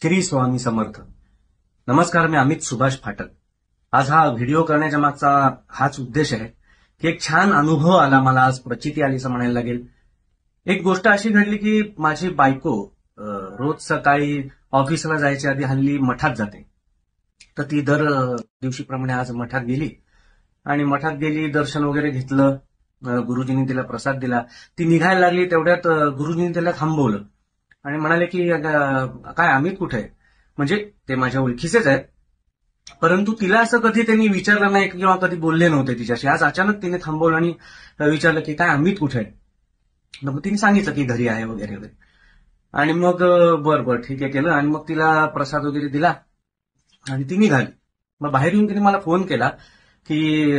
श्री स्वामी समर्थ. नमस्कार, मी अमित सुभाष फाटक. आज हा व्हिडिओ करण्याच्या मागचा हाच उद्देश आहे की एक छान अनुभव आला मला, आज प्रचिती आली असं म्हणायला लागेल. एक गोष्ट अशी घडली की माझी बायको रोज सकाळी ऑफिसला जायच्या आधी हल्ली मठात जाते. तर ती दर दिवशीप्रमाणे आज मठात गेली आणि मठात गेली, दर्शन वगैरे घेतलं, गुरुजींनी तिला प्रसाद दिला. ती निघायला लागली तेवढ्यात गुरुजींनी तिला थांबवलं आणि म्हणाले की काय अमित कुठे आहे? म्हणजे ते माझ्या ओळखीचेच आहेत, परंतु तिला असं कधी त्यांनी विचारलं नाही किंवा कधी बोलले नव्हते तिच्याशी. आज अचानक तिने थांबवलं आणि विचारलं की काय अमित कुठे आहे? मग तिने सांगितलं की घरी आहे वगैरे वगैरे. आणि मग बरं ठीक आहे केलं आणि मग तिला प्रसाद वगैरे दिला आणि ती निघाली. मग बाहेर येऊन तिने मला फोन केला की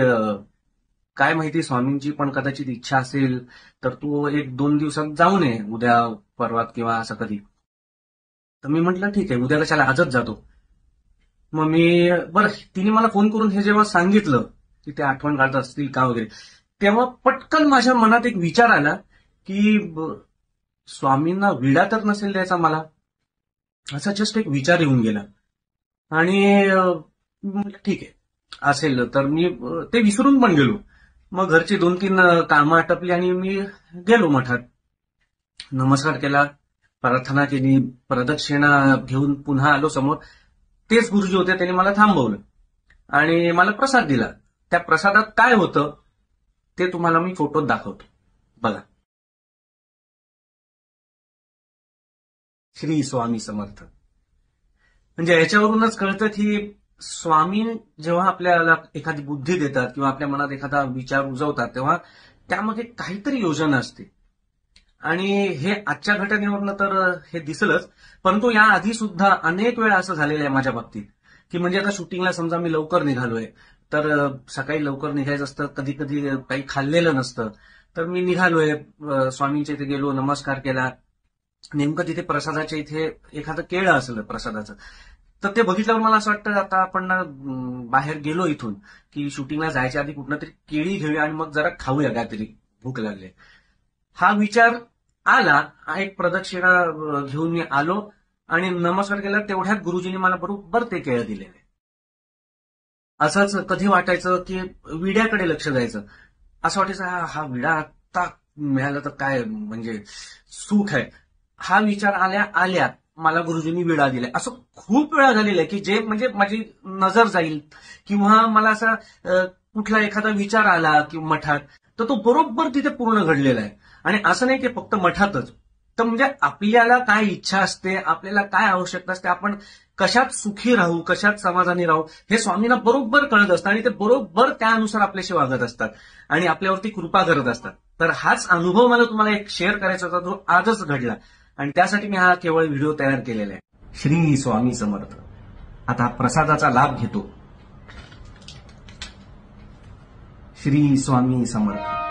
काय माहिती, स्वामींची पण कदाचित इच्छा असेल तर तू 1-2 दिवसात जाऊन ये, उद्या परवात किंवा असं कधी. तर मी म्हटलं ठीक आहे, उद्या कशाला, आजच जातो. मग मी तिने मला फोन करून हे जेव्हा सांगितलं की ते आठवण काढत असतील का वगैरे, तेव्हा पटकन माझ्या मनात एक विचार आला की स्वामींना विडा तर नसेल द्यायचा मला, असा जस्ट एक विचार येऊन गेला. आणि म्हटलं ठीक आहे असेल तर मी ते विसरून पण गेलो. मग घरची 2-3 कामं आटपली आणि मी गेलो मठात. नमस्कार केला, प्रार्थना केली, प्रदक्षिणा घेऊन पुन्हा आलो समोर. तेच गुरुजी होते, त्यांनी मला थांबवलं आणि मला प्रसाद दिला. त्या प्रसादात काय होतं ते तुम्हाला मी फोटोत दाखवतो, बघा. श्री स्वामी समर्थ. म्हणजे याच्यावरूनच कळतं की स्वामी जेव्हा आपल्याला एखादी बुद्धी देतात किंवा आपल्या मनात एखादा विचार उजवतात, तेव्हा त्यामध्ये काहीतरी योजना असते. आणि हे आजच्या घटनेवरनं तर हे दिसलंच, परंतु या आधी सुद्धा अनेक वेळा असं झालेलं आहे माझ्या बाबतीत की म्हणजे आता शूटिंगला समजा मी लवकर निघालोय, तर सकाळी लवकर निघायचं असतं, कधी कधी काही खाल्लेलं नसतं, तर मी निघालोय, स्वामींच्या इथे गेलो, नमस्कार केला. नेमकं तिथे प्रसादाच्या इथे एखादं केळं असलं प्रसादाचं, तर ते बघितल्यावर मला असं वाटतं आता आपण बाहेर गेलो इथून की शूटिंगला जायच्या आधी कुठनं तरी केळी घेऊया आणि मग जरा खाऊया, काहीतरी भूक लागली. हा विचार आला, एक प्रदक्षिणा घेऊन मी आलो आणि नमस्कार केला. तेवढ्यात गुरुजींनी मला बरोबर ते केळं दिलेले. असंच कधी वाटायचं की विड्याकडे लक्ष द्यायचं, असं वाटायचं हा विडा आता मिळाला तर काय म्हणजे सुख आहे. हा विचार आल्या मला गुरुजींनी विडा दिलाय. असं खूप वेळा झालेलं आहे की जे म्हणजे माझी नजर जाईल किंवा मला असा कुठला एखादा विचार आला की मठात, तर तो बरोबर तिथे पूर्ण घडलेला आहे. आणि असं नाही की फक्त मठातच, तर म्हणजे आपल्याला काय इच्छा असते, आपल्याला काय आवश्यकता असते, आपण कशात सुखी राहू, कशात समाधानी राहू, हे स्वामींना बरोबर कळत असतं आणि ते बरोबर त्यानुसार आपल्याशी वागत असतात आणि आपल्यावरती कृपा करत असतात. तर हाच अनुभव मला तुम्हाला एक शेअर करायचा होता, जो आजच घडला आणि त्यासाठी मी हा केवळ व्हिडिओ तयार केलेला आहे. श्री स्वामी समर्थ. आता प्रसादाचा लाभ घेतो. श्री स्वामी समर्थ.